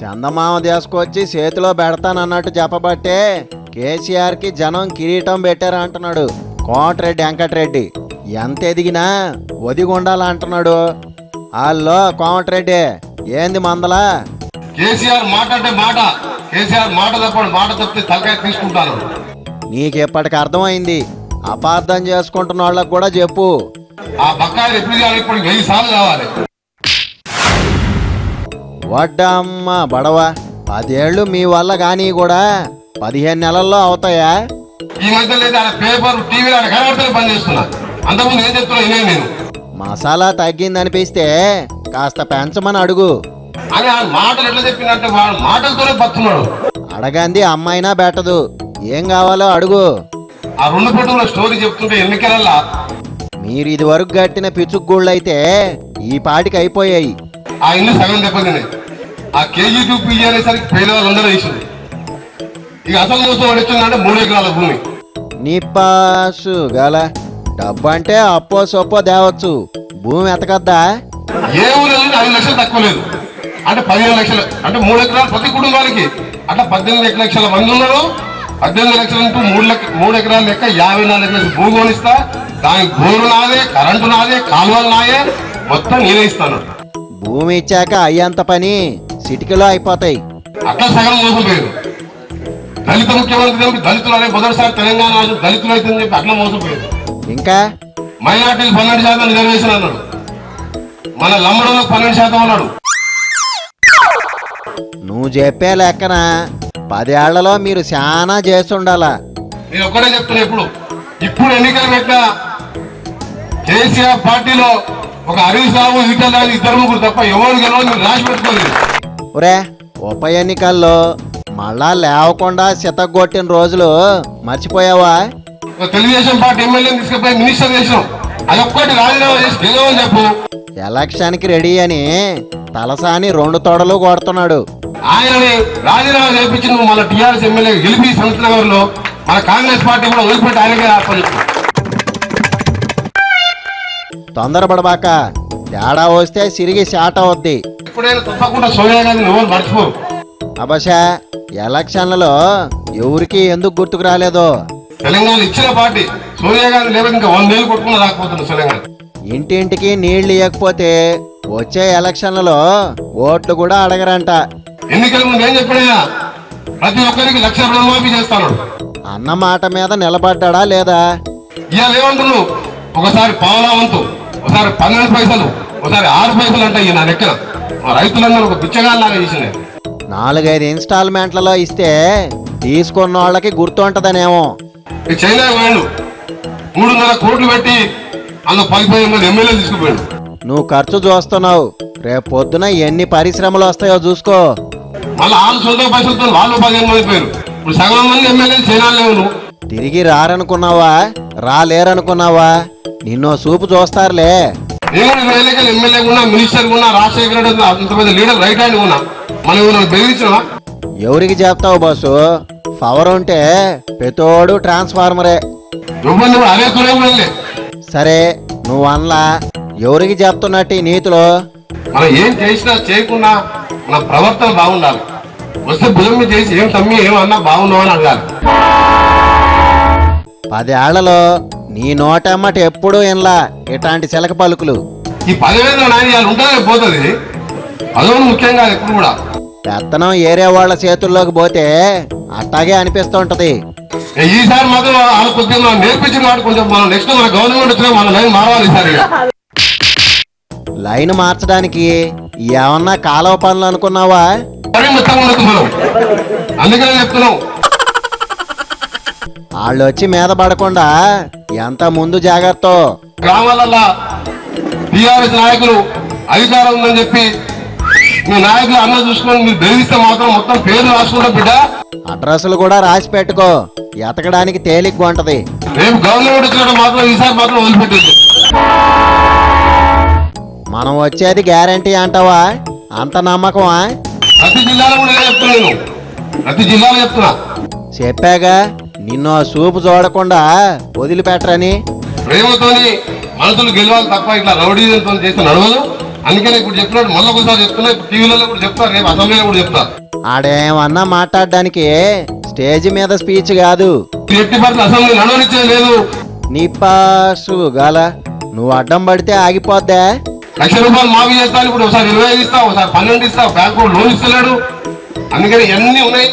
చందమామ తీసుకొచ్చి చేతిలో పెడతానన్నట్టు చెప్పబట్టే కేసీఆర్కి జనం కిరీటం పెట్టారంటున్నాడు కోమటిరెడ్డి వెంకటరెడ్డి. ఎంత ఎదిగినా ఒదిగుండాలంటున్నాడు. అల్లో కోమటిరెడ్డి ఏంది మందలా? కేసీఆర్ మాట అంటే మాట, కేసీఆర్ మాట తప్పడు, మాట తప్పితే తలకాయ తీసుకుంటాను. నీకెప్పటికి అర్థమైంది. అపార్థం చేసుకుంటున్న వాళ్ళకు కూడా చెప్పు. ఆ బకాయిలు ఎప్పుడు చేయాలి? ఇప్పుడు 1000 సార్లు కావాలి. వడ్డమ్మ బడవ 10 ఏళ్ళు మీ వల్ల కానీ కూడా 15 నెలల్లో అవుతాయా? ఈ మధ్య లేదా పేపర్ టీవీలో కనబడితే పని చేస్తున్నా. అంతకుముందు ఏం చెప్తున్నా నేను మసాలా తగ్గిందనిపిస్తే కాస్త పెంచమని అడుగు అని. ఆ మాటలు ఎట్లా చెప్పిందంటే వాడు మాటలతోనే పడుతున్నాడు. అడగంది అమ్మాయినా బెట్టదు. ఏం కావాలో అడుగు. ఆ 2 ఫోటోల స్టోరీ చెప్తుంటే ఎన్నికలల్లా మీరు ఇది వరకు కట్టిన పిచ్చుగుళ్ళైతే ఈ పాటికి అయిపోయాయి. ఆ ఇల్లు సగం దెబ్బతిన్నాయి. ఆ KG2 PG అనేసరికి పేదవాళ్ళు అందరూ వేసింది. ఇక అసలు మోసం పడిచ్చిందంటే 3 ఎకరాల భూమి. నిప్పాసు గల డబ్బు అంటే అప్పో సొప్పో దేవచ్చు, భూమి ఎతకద్దా? ఏ ఊరు 5 లక్షలు తక్కువ లేదు అంటే 15 లక్షలు అంటే 3 ఎకరాలు ప్రతి కుటుంబానికి. అట్లా 18 లక్షల మంది ఉన్నారు. 18 లక్షలు ఇంటూ 3 ఎకరాల లెక్క 54 లక్షలు భూమి కొనిస్తా. దానికి బోరు నాదే, కరెంటు నాదే, కాలువలు నాయే, మొత్తం నేనే ఇస్తాను. భూమి ఇచ్చాక అయ్యంత పని సిటికలో అయిపోతాయి. అట్లా సగం మోసం పోయారు. దళిత ముఖ్యమంత్రి దళితులు అనే మొదటిసారి తెలంగాణ రాష్ట్రం దళితులు అవుతుందని చెప్పి అట్లా మోసపోయారు. ఇంకా మైనార్టీలు 12% రిజర్వేషన్ అన్నాడు. మన లంబడంలో 12% అన్నాడు. నువ్వు చెప్పే లెక్కన 10 ఏళ్లలో మీరు చాలా చేస్తుండాలా. నేను ఒక్కడే చెప్తున్నా. ఇప్పుడు ఎన్నికలు పెట్టిన కేసీఆర్ పార్టీలో ఒక హరీష్ రావు, ఈటల రాజు 2-3 తప్ప ఎవరు గెలవని మీరు రాసి పెట్టుకోలేదు. ఒరే ఉప ఎన్నికల్లో మళ్ళా లేవకుండా సితగొట్టిన రోజులు మర్చిపోయావా? తెలుగుదేశం పార్టీ ఎమ్మెల్యేని తీసుకుపోయి మినిస్టర్ చేసినాం. అదొక్కటి రాజీనామా చేసి గెలవని చెప్పు. ఎలక్షన్కి రెడీ అని తలసాని 2 తొడలు కొడుతున్నాడు. ఆయనని రాజీనామా చేయించి నువ్వు మన టీఆర్ఎస్ ఎమ్మెల్యే గెలిపి సంతనగర్ లో మన కాంగ్రెస్ పార్టీ కూడా వదిలిపెట్టి ఆయనకే ఆపచ్చు. తొందరపడబాక, తేడా వస్తే సిరిగి షాట్ అవుద్ది. ఇప్పుడైనా తప్పకుండా సోనియా గాంధీ నువ్వు మర్చిపో. అబషా ఎలక్షన్లలో ఎవరికి ఎందుకు గుర్తుకు రాలేదో. తెలంగాణ ఇచ్చిన పార్టీ సోనియా గాంధీ లేకపోతే ఇంకా 100 ఏళ్ళు కొట్టుకుని రాకపోతుంది తెలంగాణ. ఇంటింటికి నీళ్లు ఇవ్వకపోతే వచ్చే ఎలక్షన్లలో ఓట్లు కూడా అడగరంట. ఎన్నికల ముందు ఏం చెప్పాడయ్యా? ప్రతి ఒక్కరికి 1 లక్ష రుణమాఫీ చేస్తాను అన్న మాట మీద నిలబడ్డా లేదా? ఇవాళ ఏమంటున్నావు? ఒకసారి పావలా వంతు, ఒకసారి 12 పైసలు, ఒకసారి 6 పైసలు అంటే నా లెక్కన రైతులందరూ ఒక బిచ్చగాల్లాగా చేసింది. 4-5 ఇన్స్టాల్మెంట్లలో ఇస్తే తీసుకున్న వాళ్ళకి గుర్తుంటదనేమో. చైనా పోయాడు, 300 కోట్లు పెట్టి అందులో 15 మంది ఎమ్మెల్యేలు తీసుకుపోయాడు. నువ్వు ఖర్చు చూస్తున్నావు, రేపు పొద్దున ఎన్ని పరిశ్రమలు వస్తాయో చూసుకో. మళ్ళీ వాళ్ళు సొంత పైసలతో వాళ్ళు 15 మంది పోయారు. ఇప్పుడు సగం మంది ఎమ్మెల్యేలు చైనాలు లేవు. తిరిగి రారనుకున్నావా? రాలేరనుకున్నావా? నిన్నో చూపు చూస్తారులే. నేను ఎన్నికలు ఎమ్మెల్యే ఉన్నా, మినిస్టర్ ఉన్నా, రాజశేఖర రెడ్డి అంత పెద్ద లీడర్ రైట్ హ్యాండ్ ఉన్నా. మనం బెదిరించినా ఎవరికి చెప్తావు బాసు? పవర్ ఉంటే పెతోడు ట్రాన్స్ఫార్మరే. అదే కూడా సరే నువ్వు అనలా, ఎవరికి చెప్తున్నట్టు నీతిలో? మనం ఏం చేసినా చేయకుండా మన ప్రవర్తన బాగుండాలి. వస్తే భుజం మీద చేసి ఏం తమ్మి ఏమన్నా బాగున్నావు అని అడగాలి. 10 ఏళ్లలో నీ నోటమ్మట ఎప్పుడూ వినలా ఇట్లాంటి చిలక పలుకులు. ఈ 10,000 నాణ్యాలు ఉంటుందే పోతుంది. పదవులు ముఖ్యం కాదు ఎప్పుడు కూడా. పెత్తనం ఏరే వాళ్ళ చేతుల్లోకి పోతే అట్టాగే అనిపిస్తుంటది. ఈసారి మాత్రం వాళ్ళు కొద్దిగా నేర్పించిన వాడు కొంచెం మనం నెక్స్ట్ మన గవర్నమెంట్ వచ్చినా మన లైన్ మారవాలి. ఈసారి లైన్ మార్చడానికి ఏమన్నా కాలువ పనులు అనుకున్నావా? మొత్తం ఉండదు మనం. అందుకనే చెప్తున్నాం, వాళ్ళు వచ్చి మీద పడకుండా ఎంత ముందు జాగ్రత్త. గ్రామాలల్లో టీఆర్ఎస్ నాయకులు అధికారం ఉందని చెప్పి మీ నాయకులు అన్న చూసుకొని మీరు బెదిరిస్తే మాత్రం మొత్తం పేర్లు రాసుకుంటాం బిడ్డ. అడ్రస్లు కూడా రాసి పెట్టుకో, ఎతకడానికి తేలిగ్గా ఉంటది. రేపు గవర్నమెంట్ వచ్చినట్టు మాత్రం ఈసారి మాత్రం వదిలిపెట్టింది. మనం వచ్చేది గ్యారంటీ అంటావా? అంత నమ్మకమా? ప్రతి జిల్లాలో కూడా చెప్తున్నాను, ప్రతి జిల్లాలో చెప్తున్నా. చెప్పాగా నిన్నో చూపు చూడకుండా వదిలిపెట్టరని. ప్రేమతోని మనసులు గెలవాలి తప్ప ఇట్లా రౌడీజంతో చేస్తే నడవదు. అందుకనే ఇప్పుడు చెప్పినట్టు మళ్ళీ ఒకసారి చెప్తున్నా, ఇప్పుడు టీవీలలో కూడా చెప్తా, రేపు అసెంబ్లీలో కూడా చెప్తా. ఆడేమన్నా మాట్లాడడానికి స్టేజ్ మీద స్పీచ్ కాదు. ఎట్టి పరిస్థితి అసెంబ్లీ నడవనిచ్చేది లేదు. నీ పాసు గాల నువ్వు అడ్డం పడితే ఆగిపోద్దా? ₹1,00,000 మాఫీ చేస్తాను, ఇప్పుడు ఒకసారి 25 ఇస్తా, ఒకసారి 12 ఇస్తా, బ్యాంకు లోన్ ఇస్తలేడు. అందుకని ఇవన్నీ ఉన్నాయి.